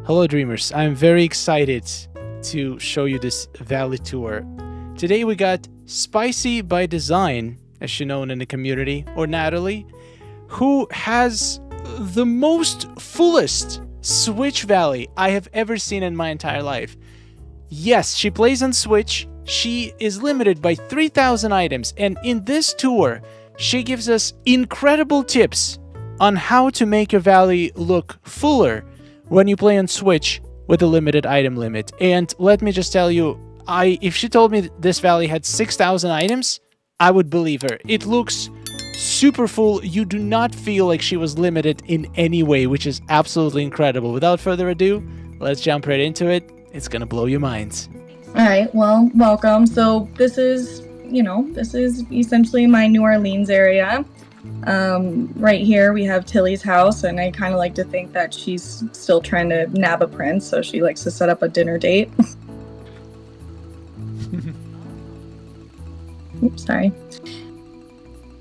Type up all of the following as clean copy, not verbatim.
Hello dreamers, I'm very excited to show you this valley tour. Today we got SpicybyDesign, as she's known in the community, or Natalie, who has the most fullest Switch Valley I have ever seen in my entire life. Yes, she plays on Switch, she is limited by 3,000 items, and in this tour, she gives us incredible tips on how to make your valley look fuller when you play on Switch with a limited item limit. And let me just tell you, if she told me this valley had 6,000 items, I would believe her. It looks super full. You do not feel like she was limited in any way, which is absolutely incredible. Without further ado, let's jump right into it. It's gonna blow your minds. All right, well, welcome. So this is essentially my New Orleans area. Right here we have Tilly's house, and I kind of like to think that she's still trying to nab a prince, so she likes to set up a dinner date. Oops, sorry.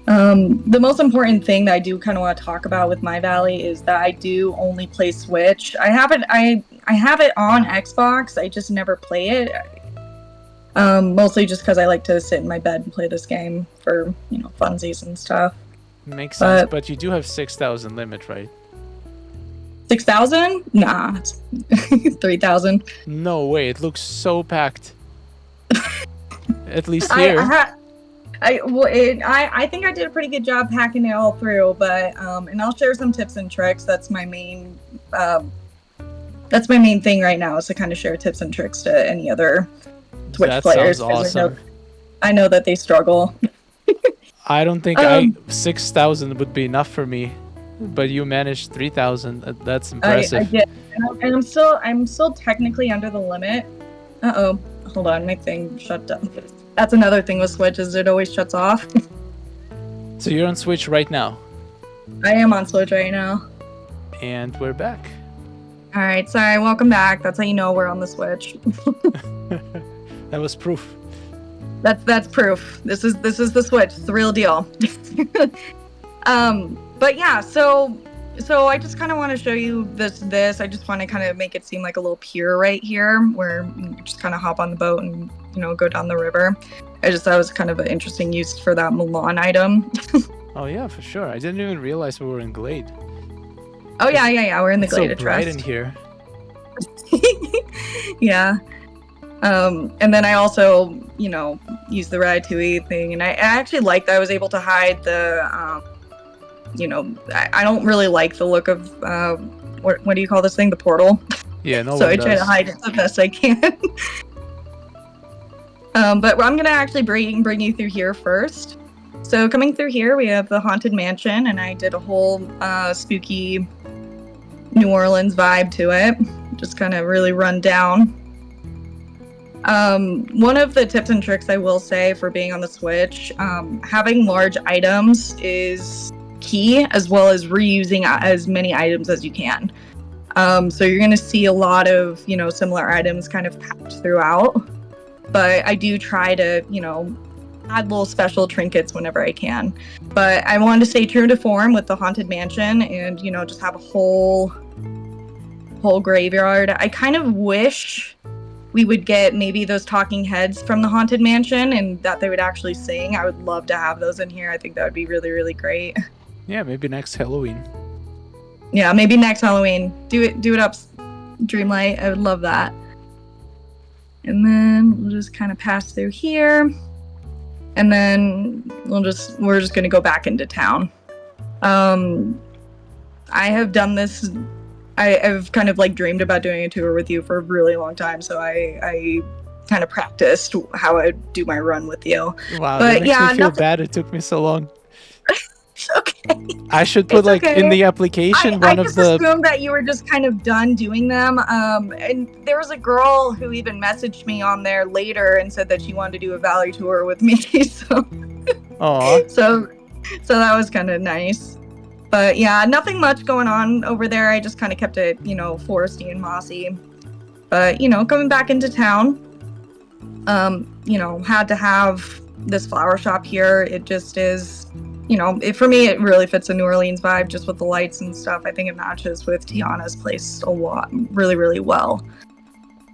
The most important thing that I do kind of want to talk about with my valley is that I do only play Switch. I have it on Xbox. I just never play it. Mostly just because I like to sit in my bed and play this game for, funsies and stuff. Makes sense, but you do have 6,000 limit, right? 6,000? Nah, it's 3,000. No way, it looks so packed. At least here. I think I did a pretty good job packing it all through, but and I'll share some tips and tricks. That's my main thing right now, is to kind of share tips and tricks to any other Twitch players. Sounds awesome. I know that they struggle. I don't think 6,000 would be enough for me, but you managed 3,000. That's impressive. I did, and I'm still technically under the limit. Hold on, my thing shut down. That's another thing with Switch, is it always shuts off. So you're on Switch right now? I am on Switch right now. And we're back. All right, sorry, welcome back. That's how you know we're on the Switch. That was proof. That's proof. This is the Switch. It's the real deal. But yeah, so I just kind of want to show you this. I just want to kind of make it seem like a little pier right here, where you just kind of hop on the boat and go down the river. I just thought it was kind of an interesting use for that Milan item. Oh yeah, for sure. I didn't even realize we were in Glade. Oh yeah. We're in the Glade of Trust. It's so bright in here. Yeah. And then I also, use the Ratatouille thing, and I actually liked that I was able to hide the, I don't really like the look of, what do you call this thing? The portal. Yeah, no. So I try to hide it the best I can. But I'm gonna actually bring you through here first. So coming through here, we have the Haunted Mansion, and I did a whole spooky New Orleans vibe to it. Just kind of really run down. One of the tips and tricks I will say for being on the Switch, having large items is key, as well as reusing as many items as you can. So you're going to see a lot of, similar items kind of packed throughout. But I do try to, add little special trinkets whenever I can. But I wanted to stay true to form with the Haunted Mansion and, just have a whole graveyard. I kind of wish we would get maybe those talking heads from the Haunted Mansion and that they would actually sing. I would love to have those in here. I think that would be really, really great. Yeah, maybe next Halloween. Yeah, maybe next Halloween. Do it up, Dreamlight. I would love that. And then we'll just kind of pass through here. And then we're just going to go back into town. I have done this. I've kind of dreamed about doing a tour with you for a really long time, so I kind of practiced how I do my run with you. Wow, that makes me feel bad it took me so long. It's okay. I should put in the application I just assumed that you were just kind of done doing them. And there was a girl who even messaged me on there later and said that she wanted to do a Valley tour with me. So, Aww. So that was kind of nice. But yeah, nothing much going on over there. I just kind of kept it, foresty and mossy. But, coming back into town, had to have this flower shop here. It just is, for me, it really fits a New Orleans vibe just with the lights and stuff. I think it matches with Tiana's place a lot, really, really well.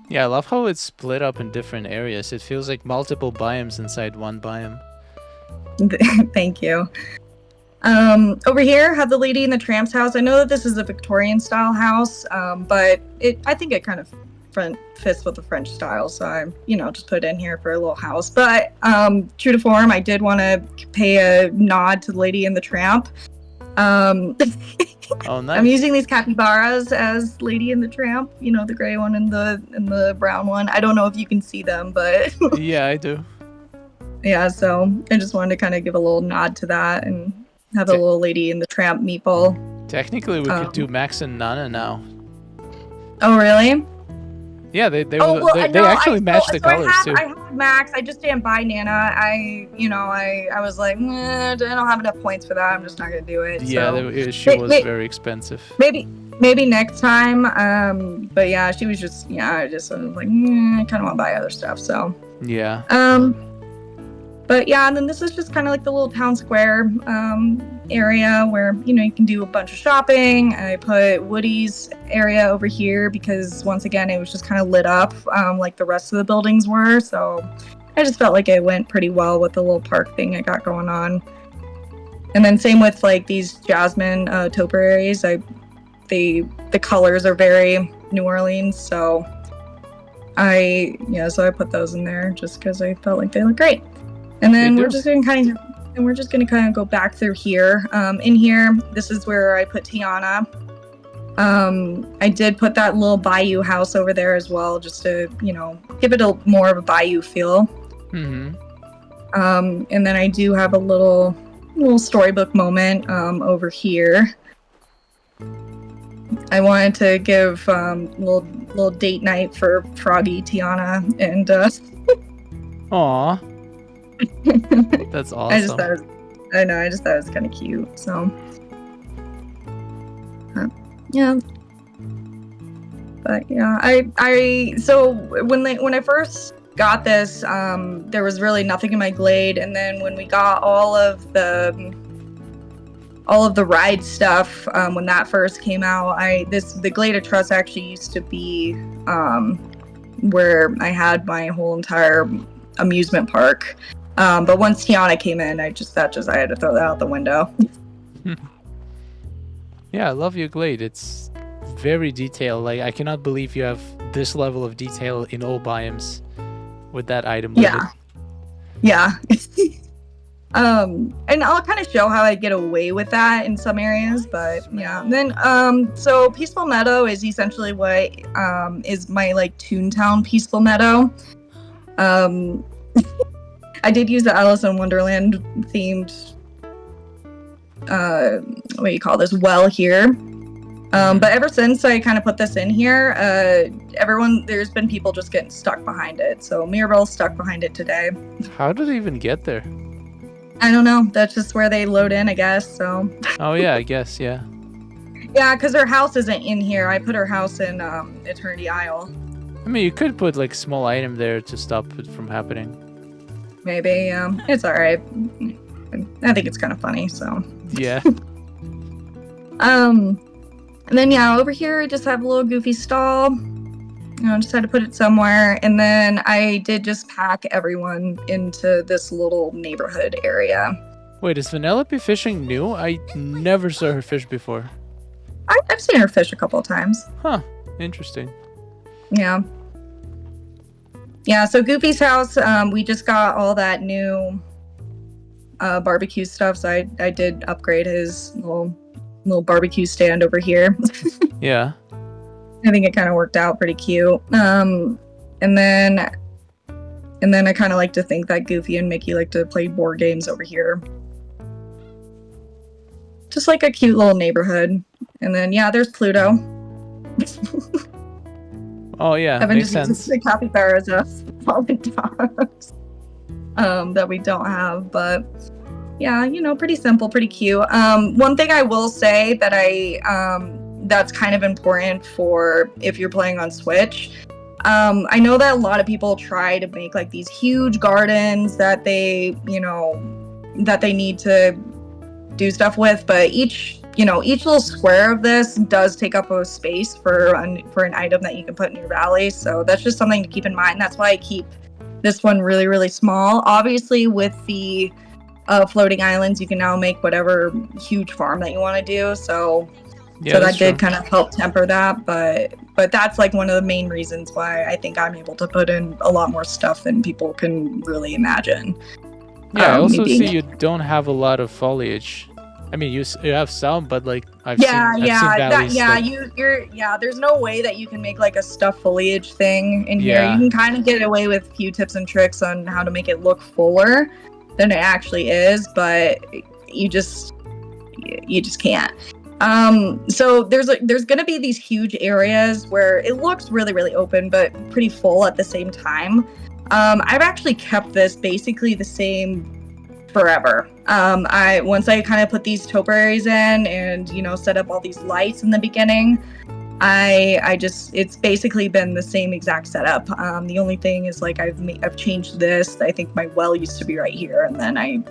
Yeah, I love how it's split up in different areas. It feels like multiple biomes inside one biome. Thank you. Over here, have the Lady in the Tramp's house. I know that this is a Victorian style house, but I think it kind of fits with the French style, so I, just put it in here for a little house. But true to form, I did want to pay a nod to the Lady in the Tramp. Oh, nice. I'm using these capybaras as Lady in the Tramp, the gray one and the brown one. I don't know if you can see them, but yeah, I do. Yeah, so I just wanted to kind of give a little nod to that and have a little Lady in the Tramp meatball. Technically, we could do Max and Nana now. Oh, really? Yeah, they actually match the colors too. I had Max. I just didn't buy Nana. I was like, I don't have enough points for that. I'm just not gonna do it. Yeah, so. she was very expensive. Maybe next time. But yeah, she was just I was like, I kind of want to buy other stuff. So yeah. But yeah, and then this is just kind of like the little town square area where, you can do a bunch of shopping. I put Woody's area over here because, once again, it was just kind of lit up like the rest of the buildings were. So I just felt like it went pretty well with the little park thing I got going on. And then same with like these jasmine topiaries. The colors are very New Orleans. So I put those in there just because I felt like they look great. And then we're just gonna kind of go back through here. In here, this is where I put Tiana. I did put that little bayou house over there as well, just to give it a more of a bayou feel. Mm-hmm. And then I do have a little storybook moment over here. I wanted to give little date night for Froggy, Tiana, and. Aw. That's awesome. I just thought it was kind of cute. So, yeah. But yeah, so when I first got this, there was really nothing in my Glade, and then when we got all of the ride stuff, when that first came out, the Glade of Trust actually used to be where I had my whole entire amusement park. But once Tiana came in, I had to throw that out the window. Yeah, I love your Glade. It's very detailed. Like, I cannot believe you have this level of detail in all biomes with that item. Yeah. Yeah. And I'll kind of show how I get away with that in some areas, but yeah. And then, so Peaceful Meadow is essentially what is my like Toontown Peaceful Meadow. I did use the Alice in Wonderland themed, well here. But ever since I kind of put this in here, there's been people just getting stuck behind it. So Mirabelle's stuck behind it today. How do they even get there? I don't know. That's just where they load in, I guess. So. Oh yeah, I guess, yeah. Yeah, because her house isn't in here. I put her house in Eternity Isle. I mean, you could put like small item there to stop it from happening. Maybe, it's alright. I think it's kind of funny, so. Yeah. And then, yeah, over here I just have a little goofy stall. I just had to put it somewhere. And then I did just pack everyone into this little neighborhood area. Wait, is Vanellope fishing new? I never saw her fish before. I've seen her fish a couple of times. Huh, interesting. Yeah. Yeah, so Goofy's house, we just got all that new barbecue stuff, so I did upgrade his little barbecue stand over here. Yeah. I think it kind of worked out pretty cute. And then I kind of like to think that Goofy and Mickey like to play board games over here. Just like a cute little neighborhood. And then, yeah, there's Pluto. Oh, yeah, I've been makes just sense. using the capybaras as fallen dogs that we don't have. But, yeah, pretty simple, pretty cute. One thing I will say that that's kind of important for if you're playing on Switch. I know that a lot of people try to make like these huge gardens that they need to do stuff with. But each little square of this does take up a space for an item that you can put in your valley. So that's just something to keep in mind. That's why I keep this one really, really small. Obviously, with the floating islands, you can now make whatever huge farm that you want to do. So that did kind of help temper that. But that's like one of the main reasons why I think I'm able to put in a lot more stuff than people can really imagine. Yeah, I also see you don't have a lot of foliage. I mean, you have some, but like I've seen valleys. There's no way that you can make like a stuffed foliage thing in here. You can kind of get away with a few tips and tricks on how to make it look fuller than it actually is, but you just can't. So there's gonna be these huge areas where it looks really, really open, but pretty full at the same time. I've actually kept this basically the same forever. Once I kind of put these topiaries in and set up all these lights in the beginning, it's basically been the same exact setup. The only thing is like I've changed this. I think my well used to be right here, and then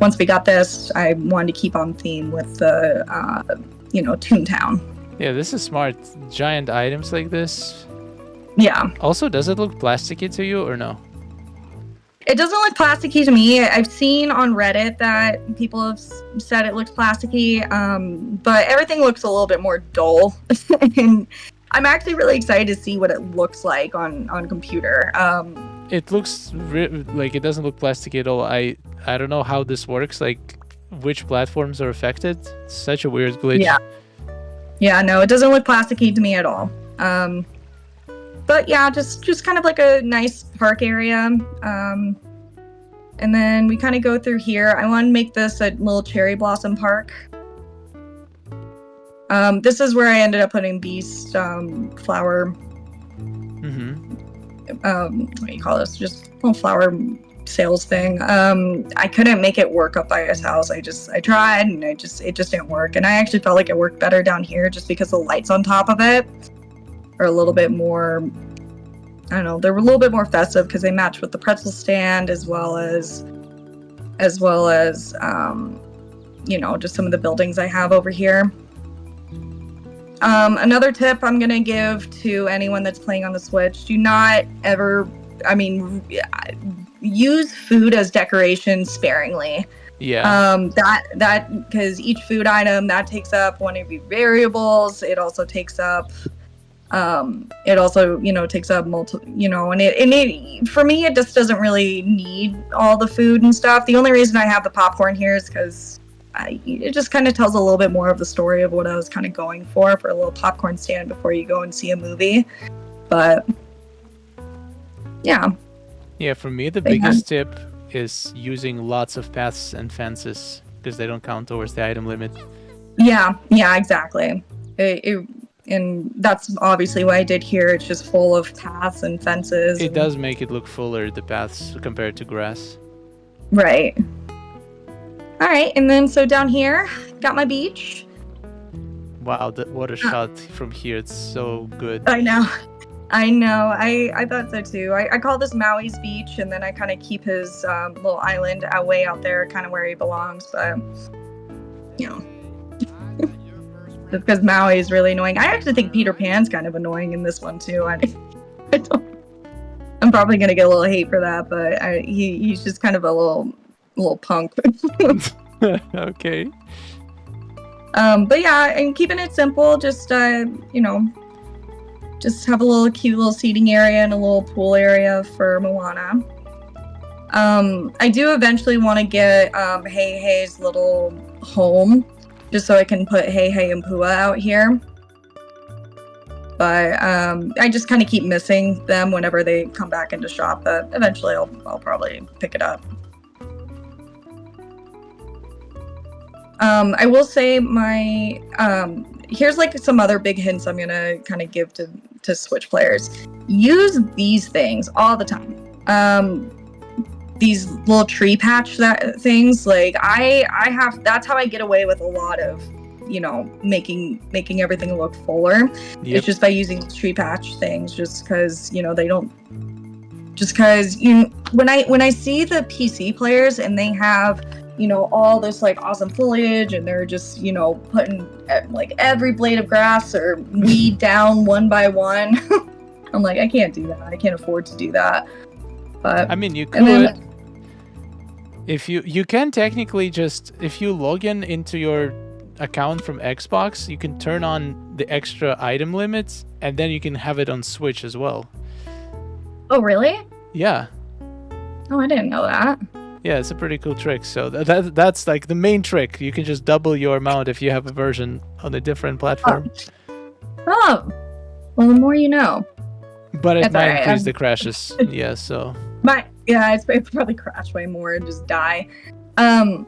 once we got this, I wanted to keep on theme with the Toontown. Yeah, this is smart. Giant items like this. Yeah. Also, does it look plasticky to you or no? It doesn't look plasticky to me. I've seen on Reddit that people have said it looks plasticky, but everything looks a little bit more dull. And I'm actually really excited to see what it looks like on computer. It looks like it doesn't look plasticky at all. I don't know how this works, like which platforms are affected. It's such a weird glitch. Yeah, no, it doesn't look plasticky to me at all. But yeah, just kind of like a nice park area. And then we kind of go through here. I want to make this a little cherry blossom park. This is where I ended up putting beast flower. What do you call this? Just a little flower sales thing. I couldn't make it work up by his house. I tried and it just didn't work. And I actually felt like it worked better down here just because the lights on top of it are a little bit more, I don't know, they're a little bit more festive because they match with the pretzel stand as well as just some of the buildings I have over here. Another tip I'm going to give to anyone that's playing on the Switch, do not ever, use food as decoration sparingly. Yeah. That because each food item that takes up one of your variables. It also takes up takes up multiple, and it for me, it just doesn't really need all the food and stuff. The only reason I have the popcorn here is because it just kind of tells a little bit more of the story of what I was kind of going for a little popcorn stand before you go and see a movie. But yeah. Yeah, for me, the biggest tip is using lots of paths and fences because they don't count towards the item limit. Yeah, exactly. And that's obviously what I did here. It's just full of paths and fences. It does make it look fuller, the paths, compared to grass. Right. All right, and then so down here, got my beach. Wow, what a shot from here. It's so good. I know. I thought so too. I call this Maui's beach, and then I kind of keep his little island way out there, kind of where he belongs. But, just because Maui is really annoying. I actually think Peter Pan's kind of annoying in this one too. I'm probably gonna get a little hate for that, but he's just kind of a little punk. Okay. But yeah, and keeping it simple, just just have a cute little seating area and a little pool area for Moana. I do eventually want to get Hey Hey's little home, just so I can put Hey Hey and Pua out here. But I just kind of keep missing them whenever they come back into shop, but eventually I'll probably pick it up. I will say here's like some other big hints I'm gonna kind of give to Switch players. Use these things all the time. These little tree patch things, like I have, that's how I get away with a lot of, making everything look fuller. Yep. It's just by using these tree patch things, just because, they don't, just because when I see the PC players and they have all this like awesome foliage, and they're just putting like every blade of grass or weed down one by one. I'm like, I can't do that. I can't afford to do that. But I mean, you could. If you can technically just, if you log into your account from Xbox, you can turn on the extra item limits, and then you can have it on Switch as well. Oh, really? Yeah. Oh, I didn't know that. Yeah, it's a pretty cool trick. So that's like the main trick. You can just double your amount if you have a version on a different platform. Oh. Well, the more you know. But it might increase the crashes. Yeah, so. It's probably crash way more and just die. But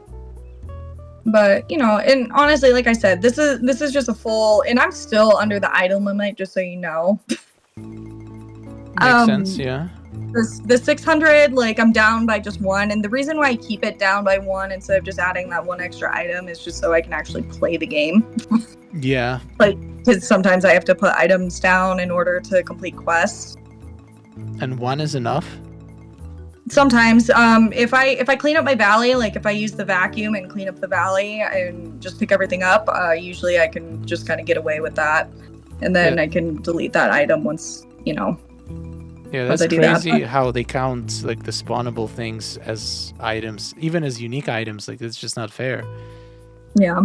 and honestly, like I said, this is just a full, and I'm still under the item limit, just so you know. Makes sense, yeah. The 600, like, I'm down by just one, and the reason why I keep it down by one instead of just adding that one extra item is just so I can actually play the game. Yeah. Like, because sometimes I have to put items down in order to complete quests. And one is enough? Sometimes, if I clean up my valley, like if I use the vacuum and clean up the valley and just pick everything up, usually I can just kind of get away with that, and then I can delete that item once. Yeah, that's crazy how they count like the spawnable things as items, even as unique items. Like, it's just not fair. Yeah.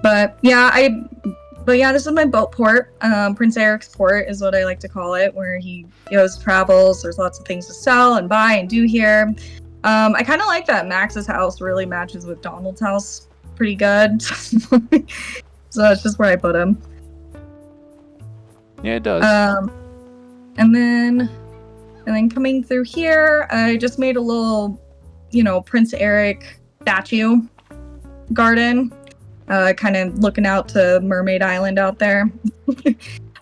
But this is my boat port. Prince Eric's port is what I like to call it, where he goes, travels. There's lots of things to sell and buy and do here. I kind of like that Max's house really matches with Donald's house pretty good. So it's just where I put him. Yeah, it does. And then coming through here, I just made a little, Prince Eric statue garden, kind of looking out to Mermaid Island out there.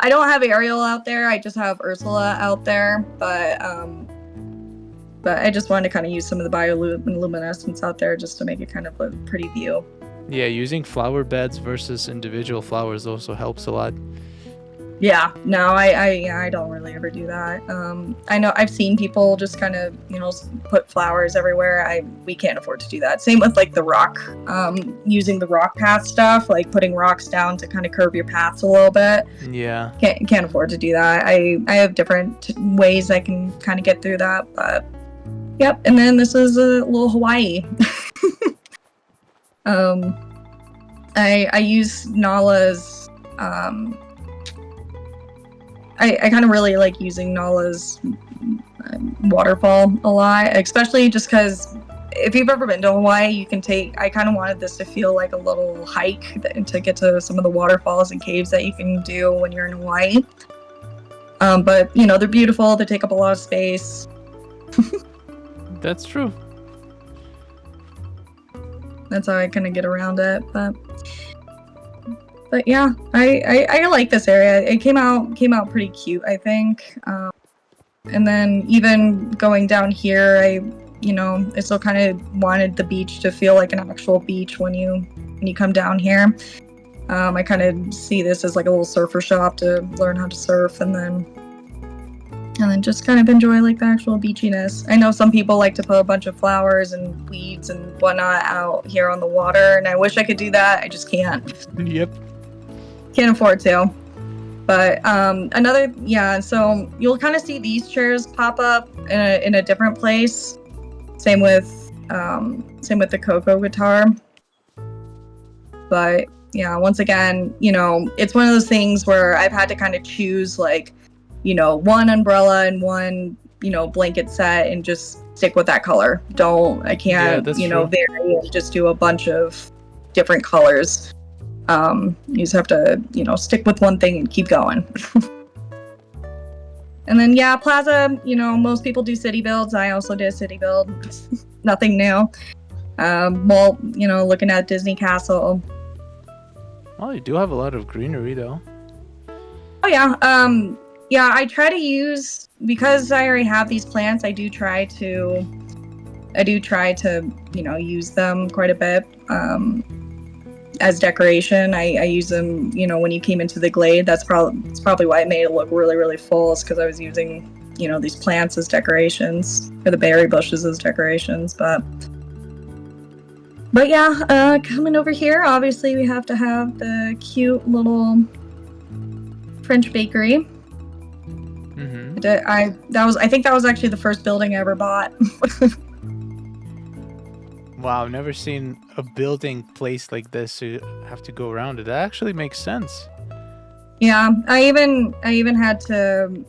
I don't have Ariel out there. I just have Ursula out there, but I just wanted to kind of use some of the bioluminescence out there just to make it kind of a pretty view. Yeah, using flower beds versus individual flowers also helps a lot. Yeah, no, I don't really ever do that. I know I've seen people just kind of, put flowers everywhere. We can't afford to do that. Same with like the rock, using the rock path stuff, like putting rocks down to kind of curve your paths a little bit. Yeah. Can't afford to do that. I have different ways I can kind of get through that, but yep. And then this is a little Hawaii. I use Nala's, I kind of really like using Nala's waterfall a lot, especially just because if you've ever been to Hawaii, I kind of wanted this to feel like a little hike to get to some of the waterfalls and caves that you can do when you're in Hawaii. But, they're beautiful. They take up a lot of space. That's true. That's how I kind of get around it, But yeah, I like this area. It came out pretty cute, I think. And then even going down here, I still kind of wanted the beach to feel like an actual beach when you come down here. I kind of see this as like a little surfer shop to learn how to surf, and then just kind of enjoy like the actual beachiness. I know some people like to put a bunch of flowers and weeds and whatnot out here on the water, and I wish I could do that. I just can't. Yep. Can't afford to. But so you'll kind of see these chairs pop up in a different place. Same with the Coco guitar. But yeah, once again, it's one of those things where I've had to kind of choose like, one umbrella and one, blanket set and just stick with that color. I can't, vary and just do a bunch of different colors. You just have to, stick with one thing and keep going. And then, Plaza, most people do city builds. I also did a city build. Nothing new. Looking at Disney Castle. Oh, you do have a lot of greenery, though. Oh, yeah. I try to use, because I already have these plants, I do try to, use them quite a bit. As decoration, I use them, when you came into the Glade. That's probably why it made it look really, really full, is because I was using, these plants as decorations, or the berry bushes as decorations. But But yeah, coming over here, obviously we have to have the cute little French bakery. Mm-hmm. I think that was actually the first building I ever bought. Wow, I've never seen a building placed like this, so you have to go around it. That actually makes sense. Yeah, I even had to,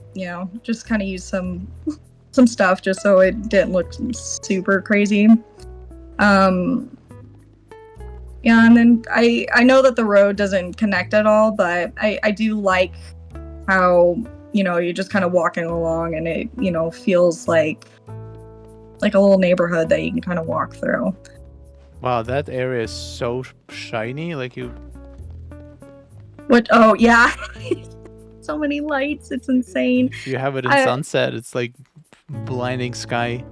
just kind of use some stuff just so it didn't look super crazy. Yeah, and then I know that the road doesn't connect at all, but I do like how, you're just kind of walking along and it, feels like a little neighborhood that you can kind of walk through. Wow, that area is so shiny. Like you. What? Oh, yeah. So many lights. It's insane. You have it in sunset. It's like blinding sky.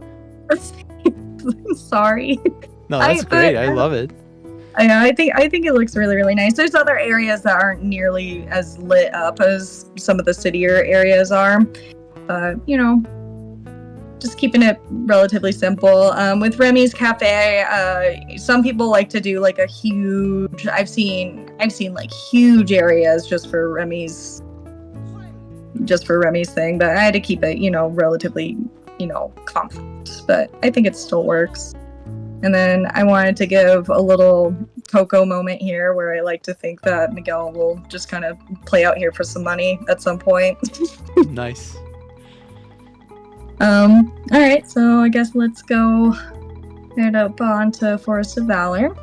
Sorry. No, that's great. I love it. I think it looks really, really nice. There's other areas that aren't nearly as lit up as some of the citier areas are. But, just keeping it relatively simple. With Remy's Cafe, some people like to do like a huge, I've seen like huge areas just for Remy's thing, but I had to keep it, relatively, compact, but I think it still works. And then I wanted to give a little Coco moment here where I like to think that Miguel will just kind of play out here for some money at some point. Nice. All right, so I guess let's go head up onto Forest of Valor.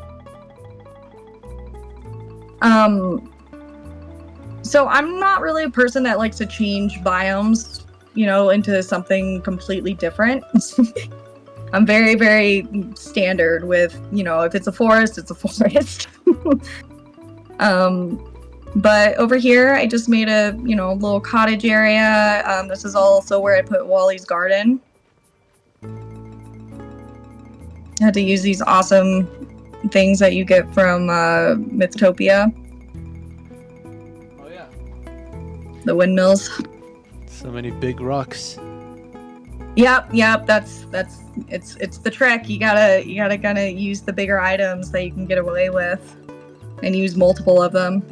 So I'm not really a person that likes to change biomes, into something completely different. I'm very, very standard with, if it's a forest, it's a forest. But over here, I just made a, little cottage area. This is also where I put Wally's garden. I had to use these awesome things that you get from Mythopia. Oh yeah. The windmills. So many big rocks. Yep. That's it's the trick. You gotta kind of use the bigger items that you can get away with, and use multiple of them.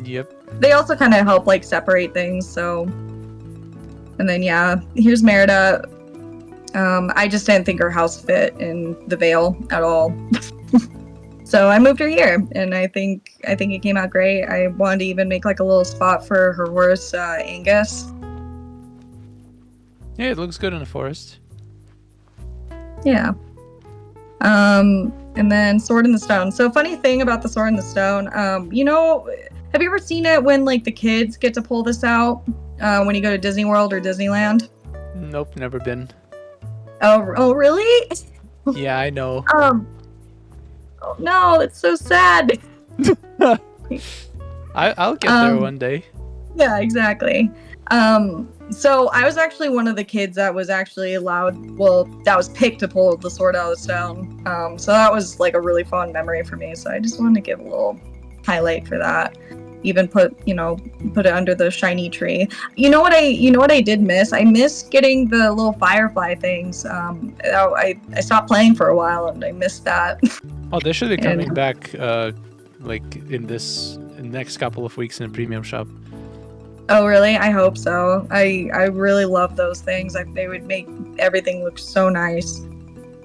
Yep. They also kind of help like separate things. So, and then yeah, here's Merida. I just didn't think her house fit in the Vale at all. So I moved her here, and I think it came out great. I wanted to even make like a little spot for her horse, Angus. Yeah, it looks good in the forest. Yeah. And then Sword in the Stone. So funny thing about the Sword in the Stone, have you ever seen it when like the kids get to pull this out when you go to Disney World or Disneyland? Nope, never been. Oh really? Yeah, I know. Oh no, it's so sad. I'll get there one day. Yeah, exactly. So I was actually one of the kids that was actually that was picked to pull the sword out of the stone. So that was like a really fun memory for me. So I just wanted to give a little highlight for that. Even put it under the shiny tree. You know what I did miss? I missed getting the little firefly things. I stopped playing for a while and I missed that. Oh, they should be coming back like in next couple of weeks in a premium shop. Oh really? I hope so. I really love those things. They would make everything look so nice.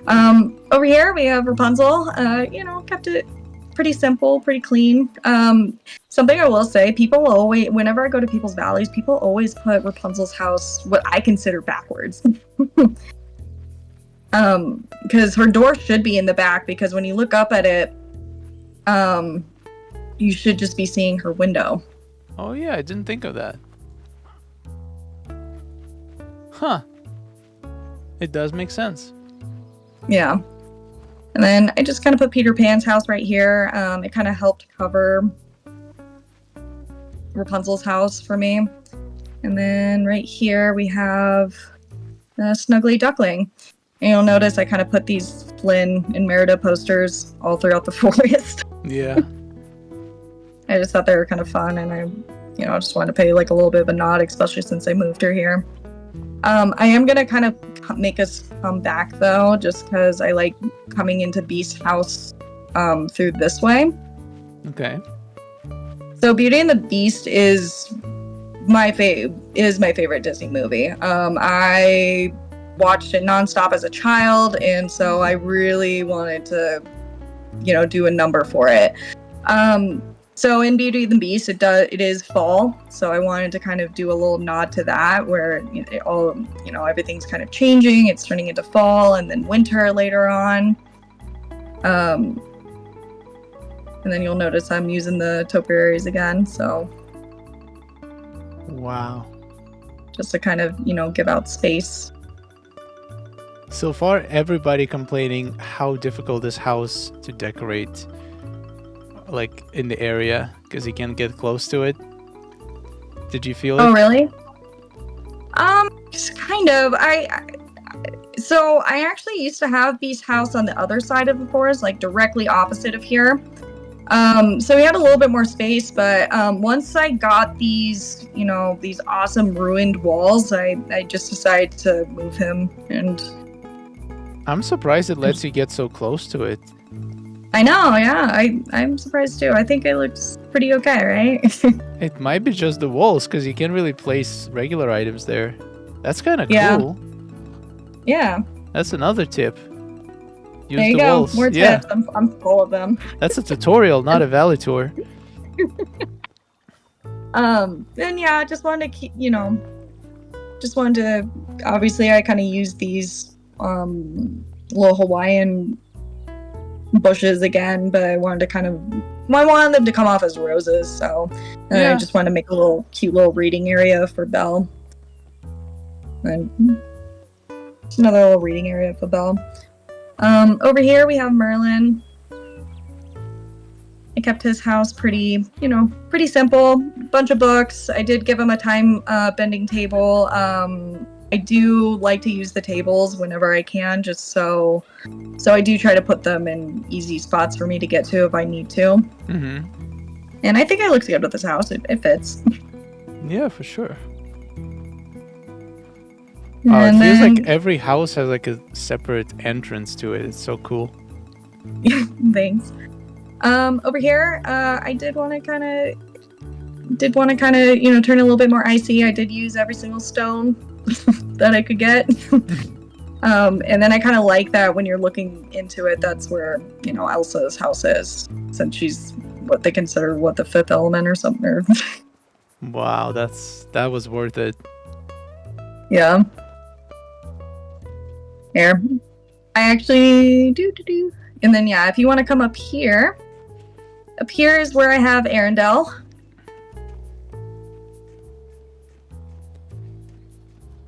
Over here we have Rapunzel. Kept it pretty simple, pretty clean. Something I will say, people always, whenever I go to people's valleys, people always put Rapunzel's house what I consider backwards. Because her door should be in the back, because when you look up at it, you should just be seeing her window. Oh yeah, I didn't think of that. Huh. It does make sense. Yeah. And then I just kind of put Peter Pan's house right here. It kind of helped cover Rapunzel's house for me. And then right here we have Snuggly Duckling. And you'll notice I kind of put these Flynn and Merida posters all throughout the forest. Yeah. I just thought they were kind of fun, and I just wanted to pay like a little bit of a nod, especially since I moved her here. I am gonna kind of make us come back though, just because I like coming into Beast's house through this way. Okay. So Beauty and the Beast is my favorite Disney movie. I watched it nonstop as a child, and so I really wanted to, do a number for it. So in Beauty and the Beast, it is fall, so I wanted to kind of do a little nod to that, where everything's kind of changing. It's turning into fall and then winter later on. And then you'll notice I'm using the topiaries again, so. Wow. Just to kind of, give out space. So far, everybody complaining how difficult this house to decorate, like in the area, because you can't get close to it. Did you feel it? Oh, really? Just kind of. So I actually used to have Beast's house on the other side of the forest, like directly opposite of here. So we had a little bit more space, but once I got these, these awesome ruined walls, I just decided to move him. And I'm surprised it lets you get so close to it. I know, yeah, I'm surprised too. I think it looks pretty okay, right? It might be just the walls, because you can't really place regular items there. That's kind of cool. Yeah. That's another tip. Use there you the go. walls. More tips. I'm full of them. That's a tutorial, not a valley tour. Then yeah, I just wanted to keep, obviously I kind of used these little Hawaiian bushes again, but I wanted them to come off as roses, so I just wanted to make a cute little reading area for Belle. And just another little reading area for Belle. Over here we have Merlin. I kept his house pretty simple. Bunch of books. I did give him a time bending table. I do like to use the tables whenever I can, just so I do try to put them in easy spots for me to get to if I need to. Mm-hmm. And I think it looks good with this house. It fits. Yeah, for sure. It feels like every house has like a separate entrance to it. It's so cool. Thanks. Over here, I did want to kind of, turn it a little bit more icy. I did use every single stone that I could get. And then I kind of like that when you're looking into it, that's where, Elsa's house is, since she's what they consider the fifth element or something. Wow, that was worth it. Yeah. Here. I actually do. And then, yeah, if you want to come up here is where I have Arendelle.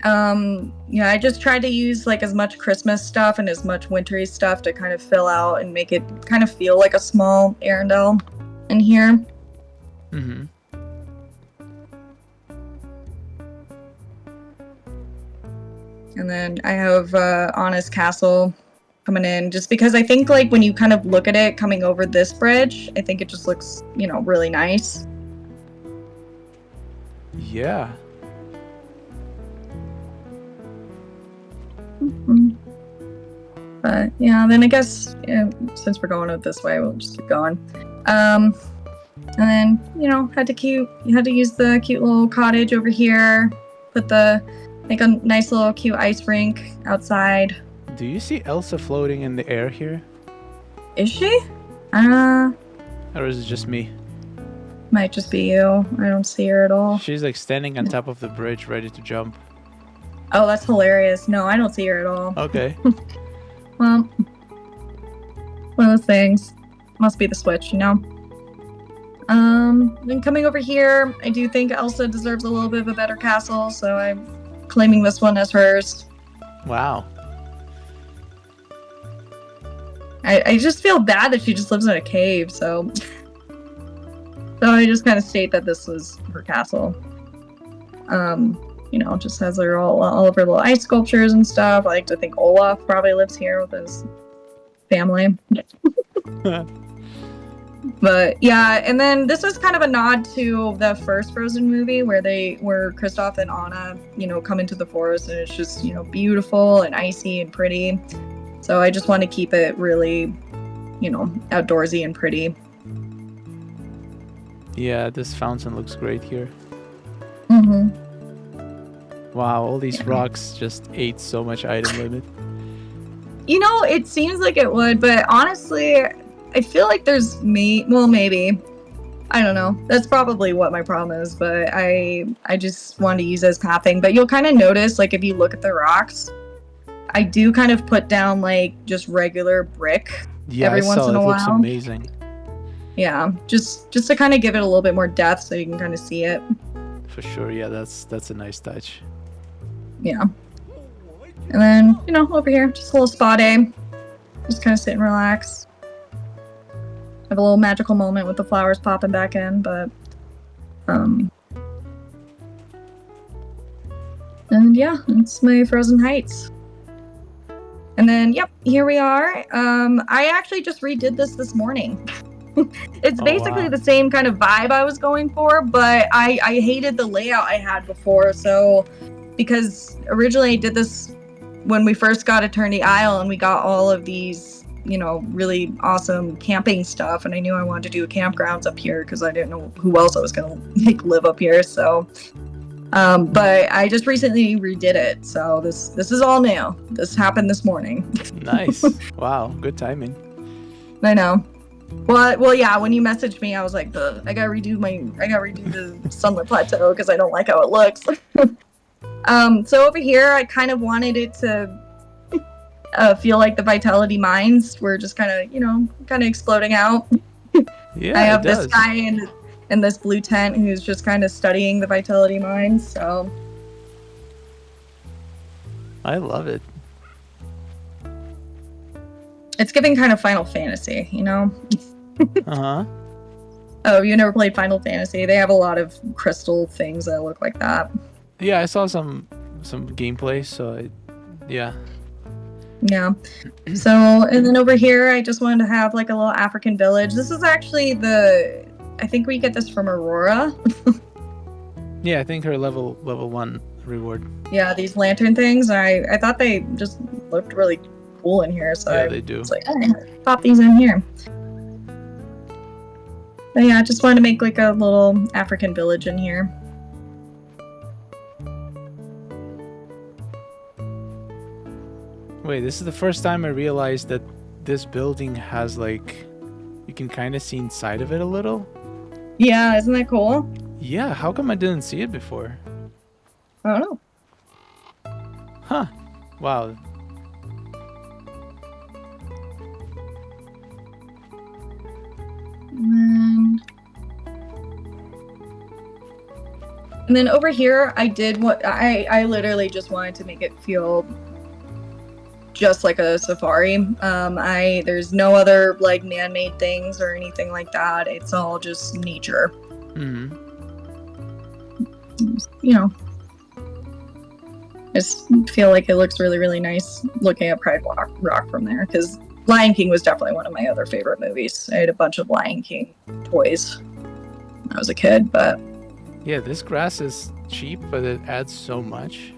I just tried to use like as much Christmas stuff and as much wintry stuff to kind of fill out and make it kind of feel like a small Arendelle in here. Mm-hmm. And then I have Anna's castle coming in, just because I think like when you kind of look at it coming over this bridge, I think it just looks, really nice. Yeah. Mm-hmm. But yeah, then I guess since we're going out this way, we'll just keep going. And then had to use the cute little cottage over here. Make a nice little cute ice rink outside. Do you see Elsa floating in the air here? Is she? Or is it just me? Might just be you. I don't see her at all. She's like standing on top of the bridge ready to jump. Oh, that's hilarious. No, I don't see her at all. Okay. Well, one of those things. Must be the switch, Then coming over here, I do think Elsa deserves a little bit of a better castle, so I'm claiming this one as hers. Wow. I just feel bad that she just lives in a cave, so I just kind of state that this was her castle. Just has all of her little ice sculptures and stuff. I like to think Olaf probably lives here with his family. But yeah, and then this was kind of a nod to the first Frozen movie where Kristoff and Anna, come into the forest and it's just, beautiful and icy and pretty. So I just want to keep it really, outdoorsy and pretty. Yeah, this fountain looks great here. Mm-hmm. Wow, all these rocks just ate so much item limit. It seems like it would, but honestly, I feel like there's maybe. I don't know. That's probably what my problem is, but I just want to use it as pathing. But you'll kind of notice, like, if you look at the rocks, I do kind of put down, like, just regular brick every once in a while. Looks amazing. Yeah, just to kind of give it a little bit more depth so you can kind of see it. For sure, yeah, that's a nice touch. Yeah. And then, over here, just a little spa day. Just kind of sit and relax. Have a little magical moment with the flowers popping back in, but and yeah, it's my Frozen Heights. And then, yep, here we are. I actually just redid this morning. It's basically the same kind of vibe I was going for, but I hated the layout I had before. So, because originally I did this when we first got Eternity Isle and we got all of these, really awesome camping stuff. And I knew I wanted to do campgrounds up here because I didn't know who else I was going to live up here. So, but I just recently redid it. So this is all new. This happened this morning. Nice. Wow. Good timing. I know. Well, yeah. When you messaged me, I was like, I gotta redo the Sunlit Plateau because I don't like how it looks. So over here, I kind of wanted it to feel like the Vitality Mines were just kind of exploding out. Yeah, I have this guy in this blue tent who's just kind of studying the Vitality Mines. So I love it. It's giving kind of Final Fantasy, Uh-huh. Oh, you never played Final Fantasy? They have a lot of crystal things that look like that. Yeah, I saw some gameplay, so yeah. Yeah. So, and then over here, I just wanted to have like a little African village. This is actually I think we get this from Aurora. Yeah, I think her level 1 reward. Yeah, these lantern things. I thought they just looked really cool in here, so yeah, they do. It's like, pop these in here. But yeah, I just wanted to make like a little African village in here. Wait, this is the first time I realized that this building has like, you can kind of see inside of it a little. Yeah, isn't that cool? Yeah, how come I didn't see it before? I don't know. Huh. Wow. And then over here, I did what I literally just wanted to make it feel just like a safari. There's no other like man-made things or anything like that. It's all just nature. Mm-hmm. I just feel like it looks really, really nice looking at Pride Rock from there, because Lion King was definitely one of my other favorite movies. I had a bunch of Lion King toys when I was a kid, but... Yeah, this grass is cheap, but it adds so much.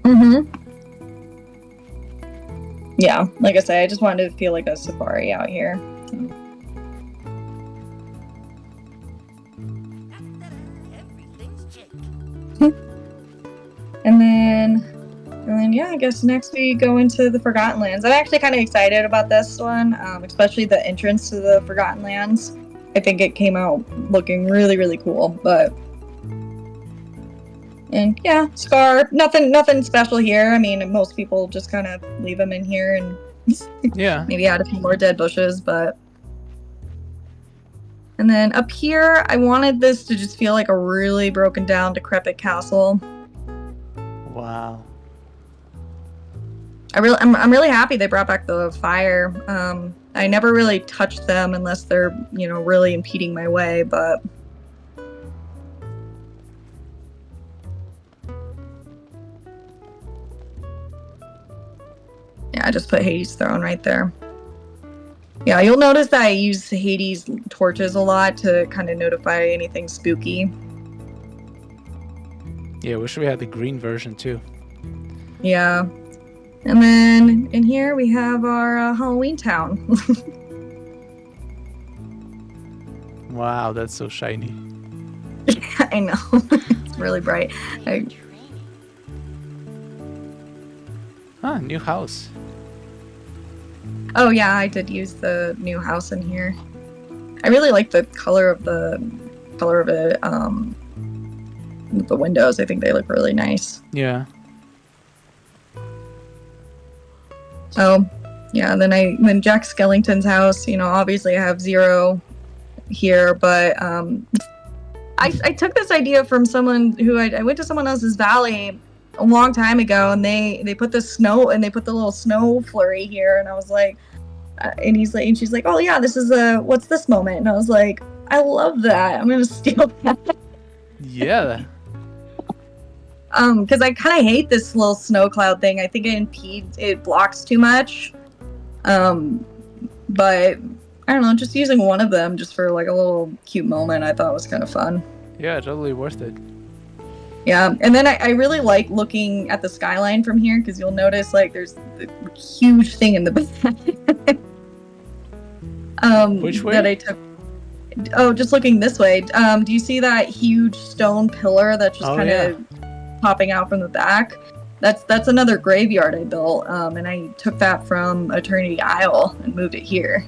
Mm-hmm. Yeah, like I said, I just wanted to feel like a safari out here. And then yeah, I guess next we go into the Forgotten Lands. I'm actually kind of excited about this one, especially the entrance to the Forgotten Lands. I think it came out looking really, really cool, and yeah, Scar, nothing special here. I mean, most people just kind of leave them in here and yeah, maybe add a few more dead bushes, but... And then up here, I wanted this to just feel like a really broken down, decrepit castle. Wow. I'm really happy they brought back the fire. I never really touched them unless they're, really impeding my way, but... Yeah, I just put Hades' throne right there. Yeah, you'll notice that I use Hades torches a lot to kind of notify anything spooky. Yeah, wish we had the green version too. Yeah. And then in here we have our Halloween town. Wow, that's so shiny. I know. It's really bright. Huh, new house. Oh yeah, I did use the new house in here. I really like the color of it. With the windows, I think they look really nice. Yeah. Oh, yeah. Then Jack Skellington's house. You know, obviously I have 0 here, but I took this idea from someone who I went to someone else's valley a long time ago, and they put the snow and they put the little snow flurry here, and I was like, and she's like, oh yeah, this is what's this moment? And I was like, I love that. I'm gonna steal that. Yeah. Because I kind of hate this little snow cloud thing. I think it blocks too much. But I don't know, just using one of them just for like a little cute moment, I thought was kind of fun. Yeah, totally worth it. Yeah, and then I really like looking at the skyline from here, because you'll notice like there's the huge thing in the back. Which way? That I took. Oh, just looking this way. Do you see that huge stone pillar that's just kind of popping out from the back? That's another graveyard I built, and I took that from Eternity Isle and moved it here.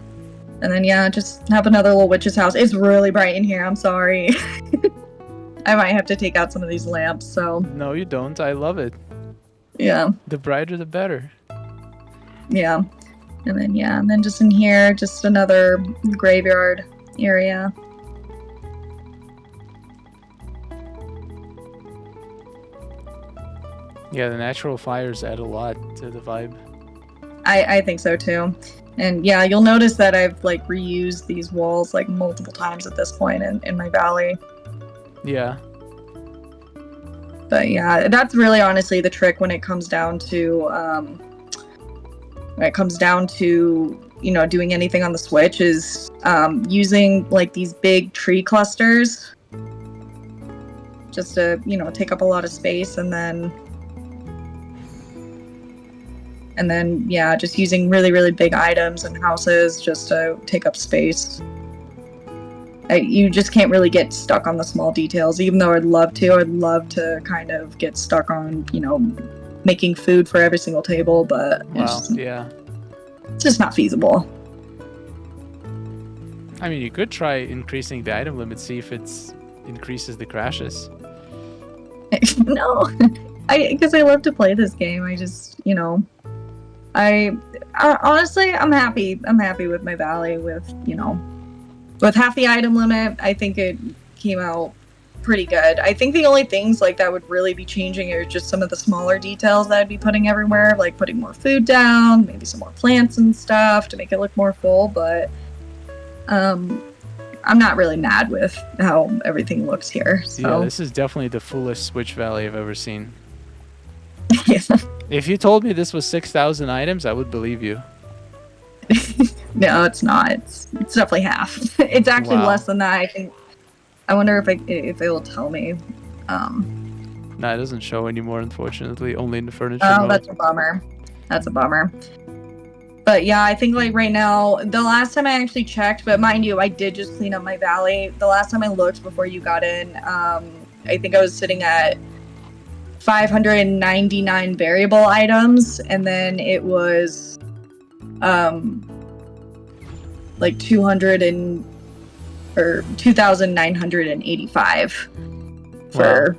And then yeah, just have another little witch's house. It's really bright in here. I'm sorry. I might have to take out some of these lamps. So No, you don't. I love it. Yeah. The brighter, the better. Yeah. And then just in here, just another graveyard area. Yeah, the natural fires add a lot to the vibe. I think so too. And yeah, you'll notice that I've like reused these walls like multiple times at this point in my valley. Yeah. But yeah, that's really honestly the trick when it comes down to you know, doing anything on the Switch is using like these big tree clusters just to, you know, take up a lot of space, and then yeah, just using really, really big items and houses just to take up space. You just can't really get stuck on the small details, even though I'd love to kind of get stuck on, you know, making food for every single table, but it's just not feasible. I mean, you could try increasing the item limit, see if it increases the crashes. No, because I love to play this game. I just, you know, I honestly, I'm happy with my valley with, you know, with half the item limit. I think it came out pretty good. I think the only things like that would really be changing are just some of the smaller details that I'd be putting everywhere, like putting more food down, maybe some more plants and stuff to make it look more full, but I'm not really mad with how everything looks here. So. Yeah, this is definitely the fullest Switch Valley I've ever seen. Yeah. If you told me this was 6,000 items, I would believe you. No, it's not. It's definitely half. It's actually less than that. I wonder if it will tell me. No, it doesn't show anymore, unfortunately. Only in the furniture Oh, mode. that's a bummer. That's a bummer. But yeah, I think like right now, the last time I actually checked, but mind you, I did just clean up my valley. The last time I looked before you got in, I think I was sitting at 599 variable items, and then it was like 2,985 for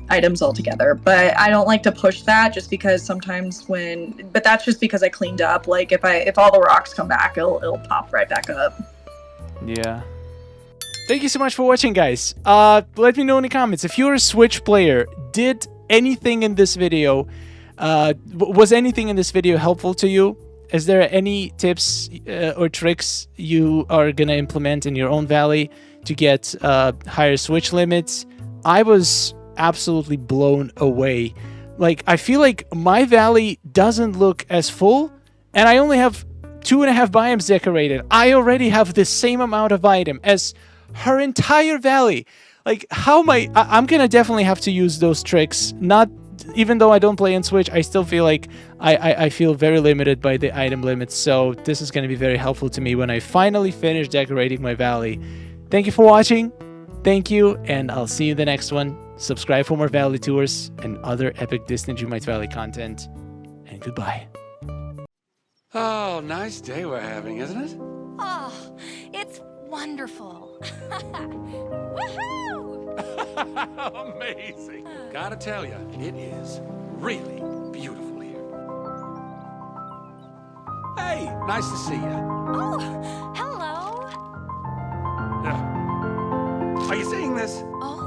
items altogether. But I don't like to push that just because sometimes but that's just because I cleaned up. Like if all the rocks come back, it'll pop right back up. Yeah. Thank you so much for watching, guys. Let me know in the comments if you're a Switch player. Did anything in this video, was anything in this video helpful to you? Is there any tips or tricks you are gonna implement in your own valley to get higher Switch limits? I was absolutely blown away. Like, I feel like my valley doesn't look as full, and I only have 2.5 biomes decorated. I already have the same amount of item as her entire valley. Like, how am I'm gonna definitely have to use those tricks. Not, even though I don't play in Switch, I still feel like I feel very limited by the item limits. So this is gonna be very helpful to me when I finally finish decorating my valley. Thank you for watching. Thank you, and I'll see you in the next one. Subscribe for more valley tours and other epic Disney Dreamlight Valley content. And goodbye. Oh, nice day we're having, isn't it? Oh, it's wonderful. Woohoo! Amazing. Gotta tell you, it is really beautiful here. Hey, nice to see you. Oh, hello. Are you seeing this? Oh,